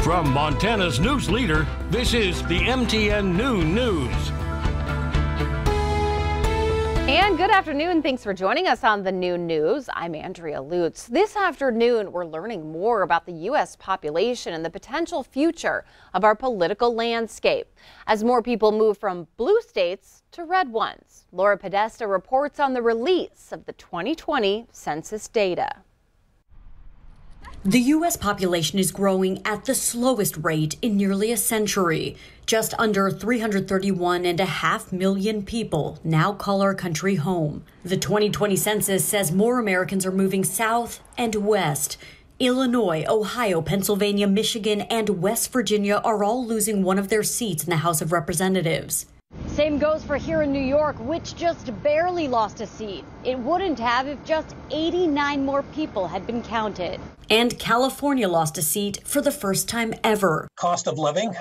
From Montana's news leader, this is the MTN Noon News. And good afternoon. Thanks for joining us on the Noon News. I'm Andrea Lutz. This afternoon, we're learning more about the U.S. population and the potential future of our political landscape as more people move from blue states to red ones. Laura Podesta reports on the release of the 2020 census data. The U.S. population is growing at the slowest rate in nearly a century. Just under 331.5 million people now call our country home. The 2020 census says more Americans are moving south and west. Illinois, Ohio, Pennsylvania, Michigan, and West Virginia are all losing one of their seats in the House of Representatives. Same goes for here in New York, which just barely lost a seat. It wouldn't have if just 89 more people had been counted. And California lost a seat for the first time ever. Cost of living.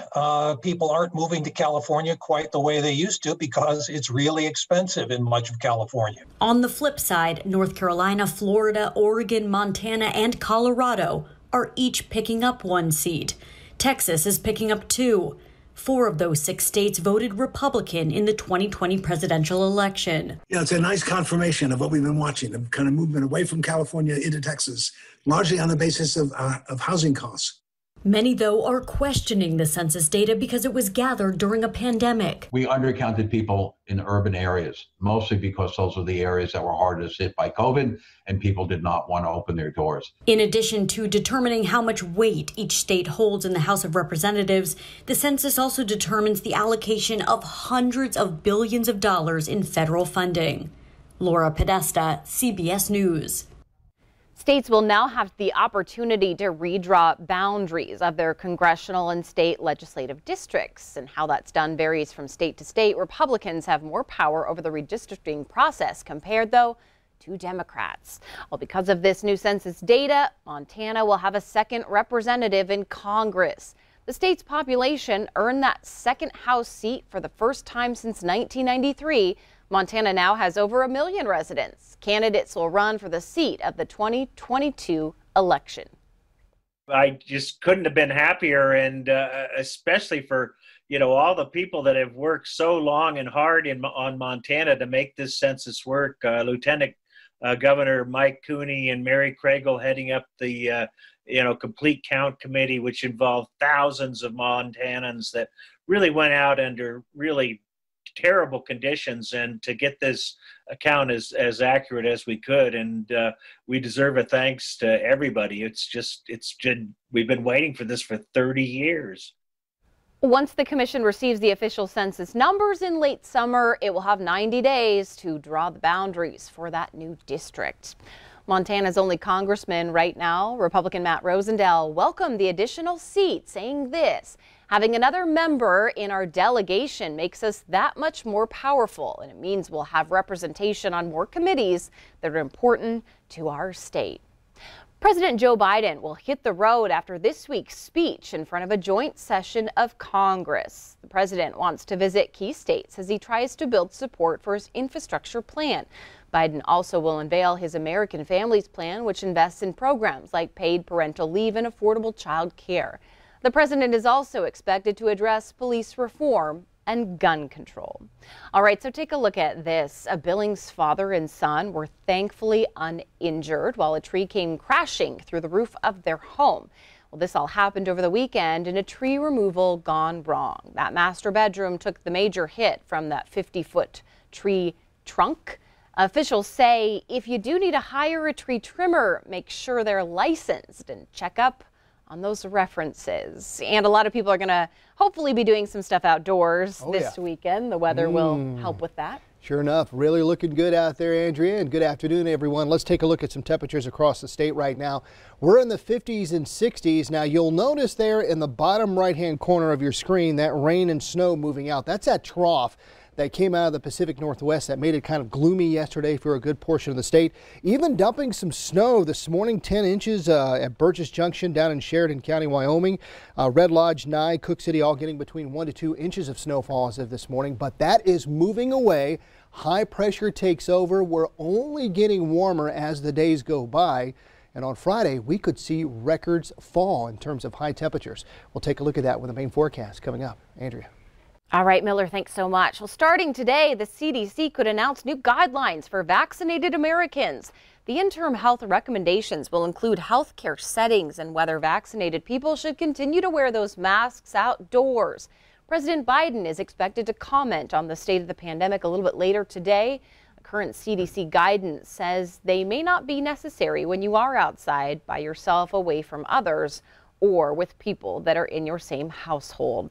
People aren't moving to California quite the way they used to because it's really expensive in much of California. On the flip side, North Carolina, Florida, Oregon, Montana, and Colorado are each picking up one seat. Texas is picking up two. 4 of those 6 states voted Republican in the 2020 presidential election. Yeah, it's a nice confirmation of what we've been watching, the kind of movement away from California into Texas, largely on the basis of housing costs. Many, though, are questioning the census data because it was gathered during a pandemic. We undercounted people in urban areas, mostly because those are the areas that were hardest hit by COVID, and people did not want to open their doors. In addition to determining how much weight each state holds in the House of Representatives, the census also determines the allocation of hundreds of billions of dollars in federal funding. Laura Podesta, CBS News. States will now have the opportunity to redraw boundaries of their congressional and state legislative districts. And how that's done varies from state to state. Republicans have more power over the redistricting process compared, though, to Democrats. Well, because of this new census data, Montana will have a second representative in Congress. The state's population earned that second House seat for the first time since 1993. Montana now has over 1 million residents. Candidates will run for the seat of the 2022 election. I just couldn't have been happier, and especially for all the people that have worked so long and hard on Montana to make this census work. Lieutenant Governor Mike Cooney and Mary Craigle heading up the complete count committee, which involved thousands of Montanans that really went out under really terrible conditions and to get this account as accurate as we could, and we deserve a thanks to everybody. We've been waiting for this for 30 years. Once the commission receives the official census numbers in late summer, it will have 90 days to draw the boundaries for that new district. Montana's only congressman right now, Republican Matt Rosendale, welcomed the additional seat, saying this: having another member in our delegation makes us that much more powerful, and it means we'll have representation on more committees that are important to our state. President Joe Biden will hit the road after this week's speech in front of a joint session of Congress. The president wants to visit key states as he tries to build support for his infrastructure plan. Biden also will unveil his American Families Plan, which invests in programs like paid parental leave and affordable child care. The president is also expected to address police reform and gun control. All right, so take a look at this. A Billings father and son were thankfully uninjured while a tree came crashing through the roof of their home. Well, this all happened over the weekend in a tree removal gone wrong. That master bedroom took the major hit from that 50-foot tree trunk. Officials say if you do need to hire a tree trimmer, make sure they're licensed and check up on those references. And a lot of people are going to hopefully be doing some stuff outdoors this weekend. The weather will help with that. Sure enough, really looking good out there, Andrea, and good afternoon, everyone. Let's take a look at some temperatures across the state right now. We're in the 50s and 60s. Now, you'll notice there in the bottom right-hand corner of your screen that rain and snow moving out. That's that trough that came out of the Pacific Northwest that made it kind of gloomy yesterday for a good portion of the state. Even dumping some snow this morning, 10 inches at Burgess Junction down in Sheridan County, Wyoming. Red Lodge, Nye, Cook City all getting between 1 to 2 inches of snowfall as of this morning. But that is moving away. High pressure takes over. We're only getting warmer as the days go by. And on Friday, we could see records fall in terms of high temperatures. We'll take a look at that with the main forecast coming up. Andrea. All right, Miller, thanks so much. Well, starting today, the CDC could announce new guidelines for vaccinated Americans. The interim health recommendations will include healthcare settings and whether vaccinated people should continue to wear those masks outdoors. President Biden is expected to comment on the state of the pandemic a little bit later today. The current CDC guidance says they may not be necessary when you are outside by yourself, away from others, or with people that are in your same household.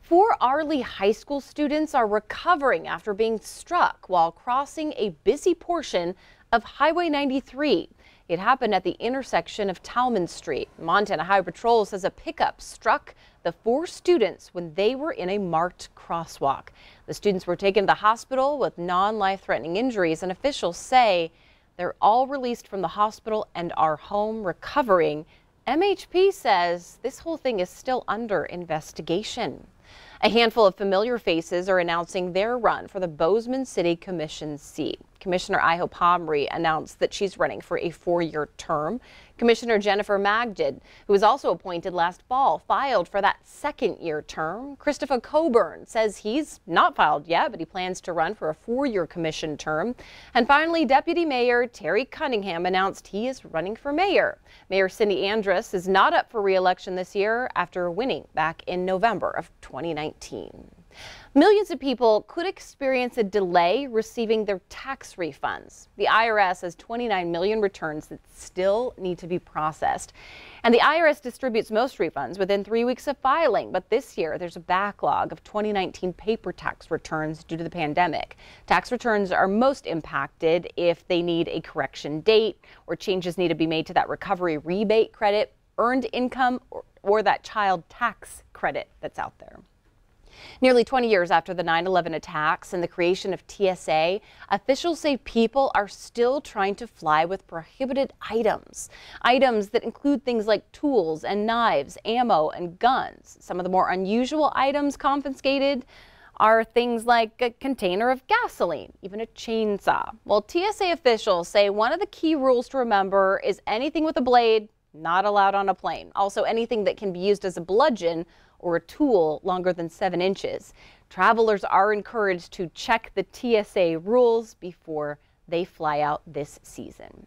4 Arley High School students are recovering after being struck while crossing a busy portion of Highway 93. It happened at the intersection of Talman Street. Montana Highway Patrol says a pickup struck the 4 students when they were in a marked crosswalk. The students were taken to the hospital with non-life-threatening injuries, and officials say they're all released from the hospital and are home recovering. MHP says this whole thing is still under investigation. A handful of familiar faces are announcing their run for the Bozeman City Commission seat. Commissioner Iho Pomri announced that she's running for a 4-year term. Commissioner Jennifer Magdid, who was also appointed last fall, filed for that 2nd-year term. Christopher Coburn says he's not filed yet, but he plans to run for a 4-year commission term. And finally, Deputy Mayor Terry Cunningham announced he is running for mayor. Mayor Cindy Andrus is not up for re-election this year after winning back in November of 2019. Millions of people could experience a delay receiving their tax refunds. The IRS has 29 million returns that still need to be processed. And the IRS distributes most refunds within 3 weeks of filing. But this year, there's a backlog of 2019 paper tax returns due to the pandemic. Tax returns are most impacted if they need a correction date or changes need to be made to that recovery rebate credit, earned income, or that child tax credit that's out there. Nearly 20 years after the 9/11 attacks and the creation of TSA, officials say people are still trying to fly with prohibited items. Items that include things like tools and knives, ammo and guns. Some of the more unusual items confiscated are things like a container of gasoline, even a chainsaw. Well, TSA officials say one of the key rules to remember is anything with a blade not allowed on a plane. Also, anything that can be used as a bludgeon or a tool longer than 7 inches. Travelers are encouraged to check the TSA rules before they fly out this season.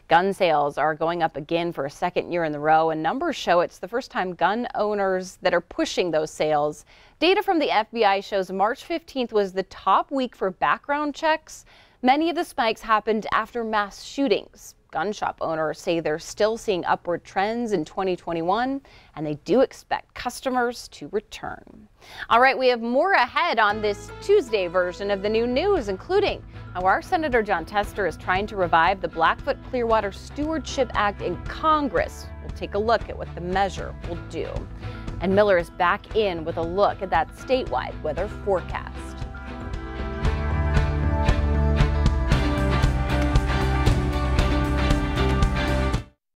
Gun sales are going up again for a 2nd year in a row, and numbers show it's the first time gun owners that are pushing those sales. Data from the FBI shows March 15th was the top week for background checks. Many of the spikes happened after mass shootings. Gun shop owners say they're still seeing upward trends in 2021, and they do expect customers to return. All right, we have more ahead on this Tuesday version of the new news, including how our Senator John Tester is trying to revive the Blackfoot Clearwater Stewardship Act in Congress. We'll take a look at what the measure will do. And Miller is back in with a look at that statewide weather forecast.